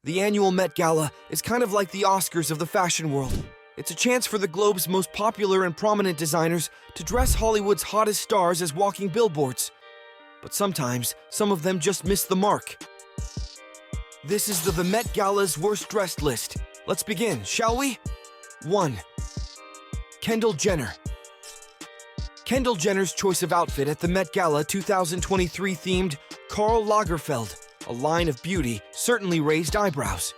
The annual Met Gala is kind of like the Oscars of the fashion world. It's a chance for the globe's most popular and prominent designers to dress Hollywood's hottest stars as walking billboards. But sometimes, some of them just miss the mark. This is the Met Gala's worst dressed list. Let's begin, shall we? 1. Kendall Jenner. Kendall Jenner's choice of outfit at the Met Gala 2023 themed Karl Lagerfeld, a line of beauty, certainly raised eyebrows.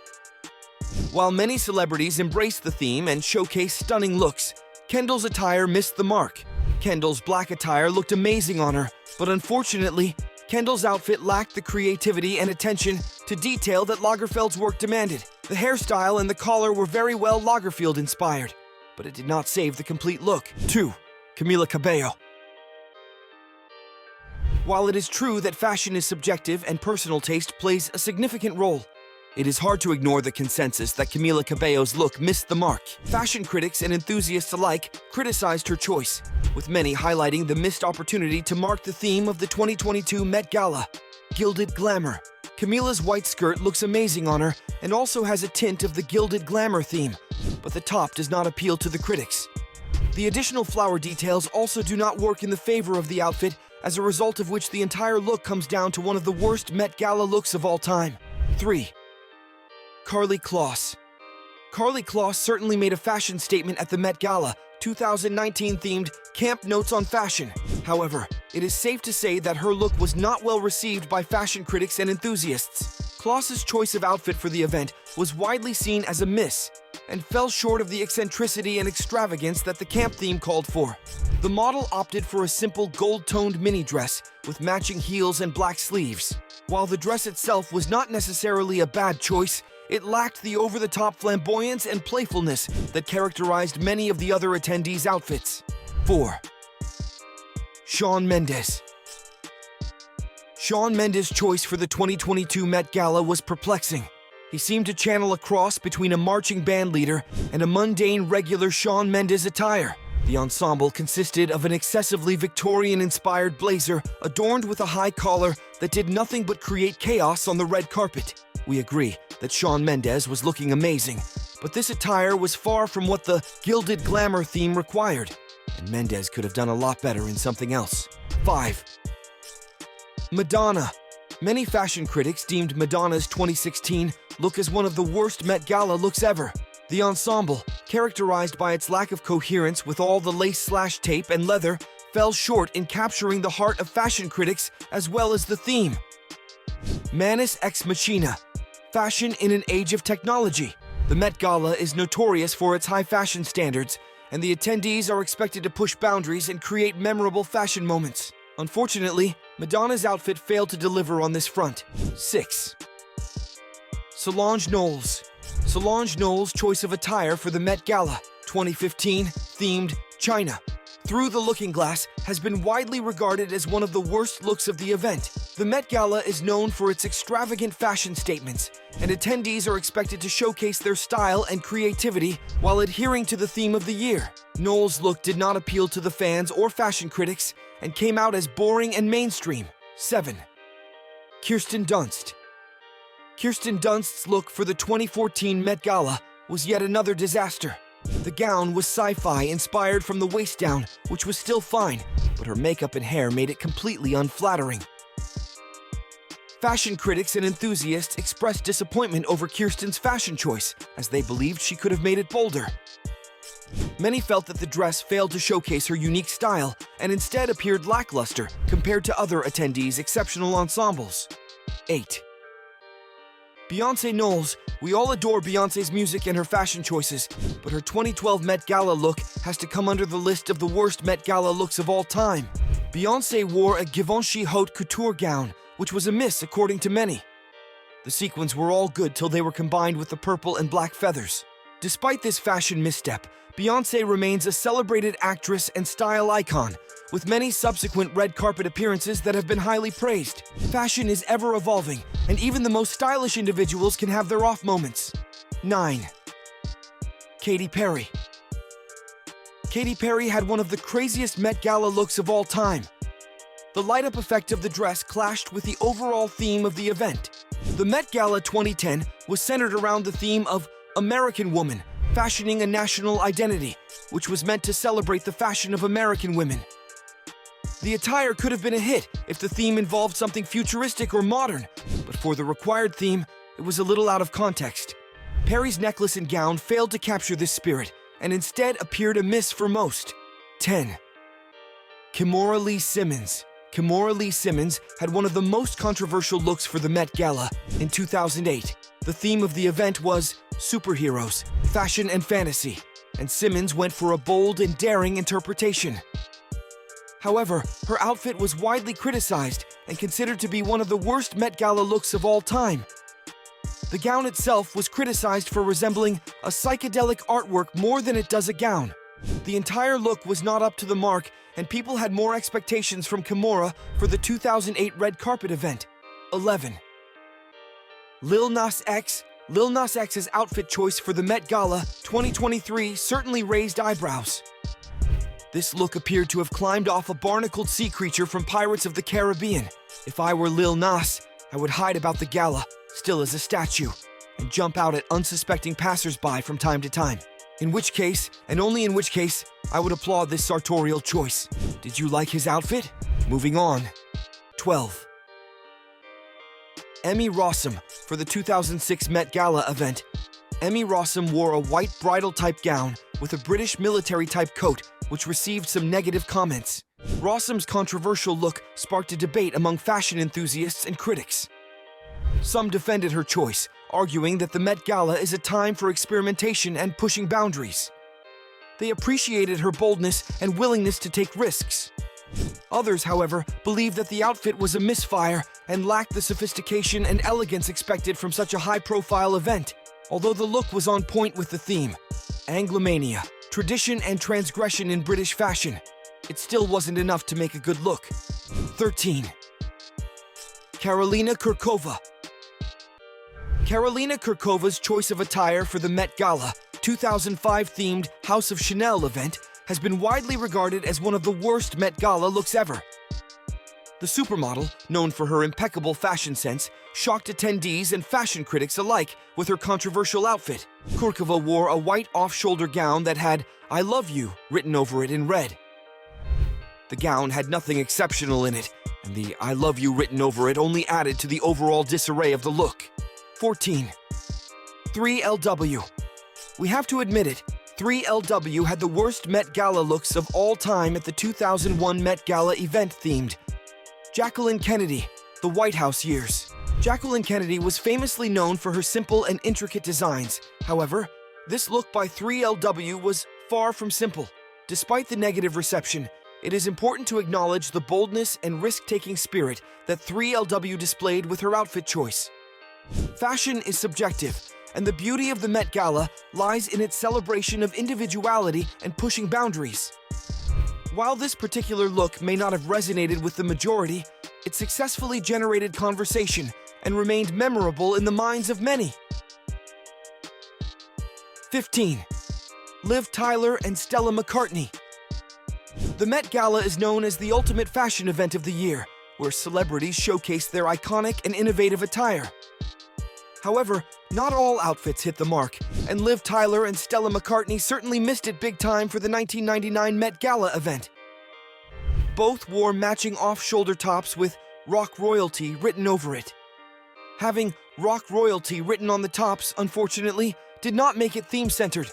While many celebrities embraced the theme and showcased stunning looks, Kendall's attire missed the mark. Kendall's black attire looked amazing on her, but unfortunately, Kendall's outfit lacked the creativity and attention to detail that Lagerfeld's work demanded. The hairstyle and the collar were very well Lagerfeld-inspired, but it did not save the complete look. 2. Camila Cabello. While it is true that fashion is subjective and personal taste plays a significant role, it is hard to ignore the consensus that Camila Cabello's look missed the mark. Fashion critics and enthusiasts alike criticized her choice, with many highlighting the missed opportunity to mark the theme of the 2022 Met Gala, gilded glamour. Camila's white skirt looks amazing on her and also has a tint of the gilded glamour theme, but the top does not appeal to the critics. The additional flower details also do not work in the favor of the outfit, as a result of which the entire look comes down to one of the worst Met Gala looks of all time. 3. Karlie Kloss. Karlie Kloss certainly made a fashion statement at the Met Gala 2019 themed Camp Notes on Fashion. However, it is safe to say that her look was not well received by fashion critics and enthusiasts. Kloss's choice of outfit for the event was widely seen as a miss and fell short of the eccentricity and extravagance that the camp theme called for. The model opted for a simple gold-toned mini dress with matching heels and black sleeves. While the dress itself was not necessarily a bad choice, it lacked the over-the-top flamboyance and playfulness that characterized many of the other attendees' outfits. 4. Shawn Mendes. Shawn Mendes' choice for the 2022 Met Gala was perplexing. He seemed to channel a cross between a marching band leader and a mundane, regular Shawn Mendes attire. The ensemble consisted of an excessively Victorian-inspired blazer adorned with a high collar that did nothing but create chaos on the red carpet. We agree that Shawn Mendes was looking amazing, but this attire was far from what the gilded glamour theme required, and Mendes could have done a lot better in something else. 5. Madonna. Many fashion critics deemed Madonna's 2016 look as one of the worst Met Gala looks ever. The ensemble, characterized by its lack of coherence with all the lace/tape and leather, fell short in capturing the heart of fashion critics as well as the theme. Manus ex machina. Fashion in an age of technology. The Met Gala is notorious for its high fashion standards, and the attendees are expected to push boundaries and create memorable fashion moments. Unfortunately, Madonna's outfit failed to deliver on this front. 6. Solange Knowles. Solange Knowles' choice of attire for the Met Gala 2015 themed China Through the Looking Glass has been widely regarded as one of the worst looks of the event. The Met Gala is known for its extravagant fashion statements, and attendees are expected to showcase their style and creativity while adhering to the theme of the year. Knowles' look did not appeal to the fans or fashion critics and came out as boring and mainstream. 7. Kirsten Dunst. Kirsten Dunst's look for the 2014 Met Gala was yet another disaster. The gown was sci-fi inspired from the waist down, which was still fine, but her makeup and hair made it completely unflattering. Fashion critics and enthusiasts expressed disappointment over Kirsten's fashion choice, as they believed she could have made it bolder. Many felt that the dress failed to showcase her unique style and instead appeared lackluster compared to other attendees' exceptional ensembles. 8. Beyoncé Knowles. We all adore Beyoncé's music and her fashion choices, but her 2012 Met Gala look has to come under the list of the worst Met Gala looks of all time. Beyoncé wore a Givenchy haute couture gown, which was a miss according to many. The sequins were all good till they were combined with the purple and black feathers. Despite this fashion misstep, Beyoncé remains a celebrated actress and style icon, with many subsequent red carpet appearances that have been highly praised. Fashion is ever evolving, and even the most stylish individuals can have their off moments. 9. Katy Perry. Katy Perry had one of the craziest Met Gala looks of all time. The light-up effect of the dress clashed with the overall theme of the event. The Met Gala 2010 was centered around the theme of American Woman, fashioning a national identity, which was meant to celebrate the fashion of American women. The attire could have been a hit if the theme involved something futuristic or modern, but for the required theme, it was a little out of context. Perry's necklace and gown failed to capture this spirit, and instead appeared a miss for most. 10. Kimora Lee Simmons. Kimora Lee Simmons had one of the most controversial looks for the Met Gala in 2008. The theme of the event was superheroes, fashion and fantasy, and Simmons went for a bold and daring interpretation. However, her outfit was widely criticized and considered to be one of the worst Met Gala looks of all time. The gown itself was criticized for resembling a psychedelic artwork more than it does a gown. The entire look was not up to the mark, and people had more expectations from Kimora for the 2008 red carpet event. 11. Lil Nas X. Lil Nas X's outfit choice for the Met Gala 2023 certainly raised eyebrows. This look appeared to have climbed off a barnacled sea creature from Pirates of the Caribbean. If I were Lil Nas, I would hide about the gala, still as a statue, and jump out at unsuspecting passersby from time to time. In which case, and only in which case, I would applaud this sartorial choice. Did you like his outfit? Moving on. 12. Emmy Rossum. For the 2006 Met Gala event, Emmy Rossum wore a white bridal-type gown with a British military-type coat, which received some negative comments. Rossum's controversial look sparked a debate among fashion enthusiasts and critics. Some defended her choice, arguing that the Met Gala is a time for experimentation and pushing boundaries. They appreciated her boldness and willingness to take risks. Others, however, believed that the outfit was a misfire and lacked the sophistication and elegance expected from such a high-profile event. Although the look was on point with the theme, Anglomania, tradition and transgression in British fashion, it still wasn't enough to make a good look. 13. Karolina Kurkova. Karolina Kurkova's choice of attire for the Met Gala 2005-themed House of Chanel event has been widely regarded as one of the worst Met Gala looks ever. The supermodel, known for her impeccable fashion sense, shocked attendees and fashion critics alike with her controversial outfit. Kurkova wore a white off-shoulder gown that had "I love you" written over it in red. The gown had nothing exceptional in it, and the "I love you" written over it only added to the overall disarray of the look. 14. 3LW. We have to admit it, 3LW had the worst Met Gala looks of all time at the 2001 Met Gala event themed Jacqueline Kennedy, the White House years. Jacqueline Kennedy was famously known for her simple and intricate designs. However, this look by 3LW was far from simple. Despite the negative reception, it is important to acknowledge the boldness and risk-taking spirit that 3LW displayed with her outfit choice. Fashion is subjective, and the beauty of the Met Gala lies in its celebration of individuality and pushing boundaries. While this particular look may not have resonated with the majority, it successfully generated conversation and remained memorable in the minds of many. 15. Liv Tyler and Stella McCartney. The Met Gala is known as the ultimate fashion event of the year, where celebrities showcase their iconic and innovative attire. However, not all outfits hit the mark, and Liv Tyler and Stella McCartney certainly missed it big time for the 1999 Met Gala event. Both wore matching off-shoulder tops with "Rock Royalty" written over it. Having "Rock Royalty" written on the tops, unfortunately, did not make it theme-centered.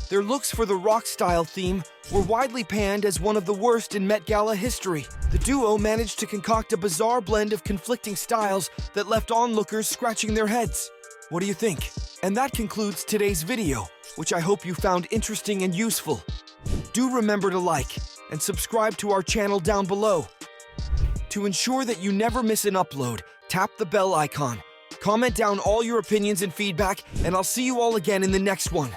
Their looks for the rock-style theme were widely panned as one of the worst in Met Gala history. The duo managed to concoct a bizarre blend of conflicting styles that left onlookers scratching their heads. What do you think? And that concludes today's video, which I hope you found interesting and useful. Do remember to like and subscribe to our channel down below. To ensure that you never miss an upload, tap the bell icon. Comment down all your opinions and feedback, and I'll see you all again in the next one.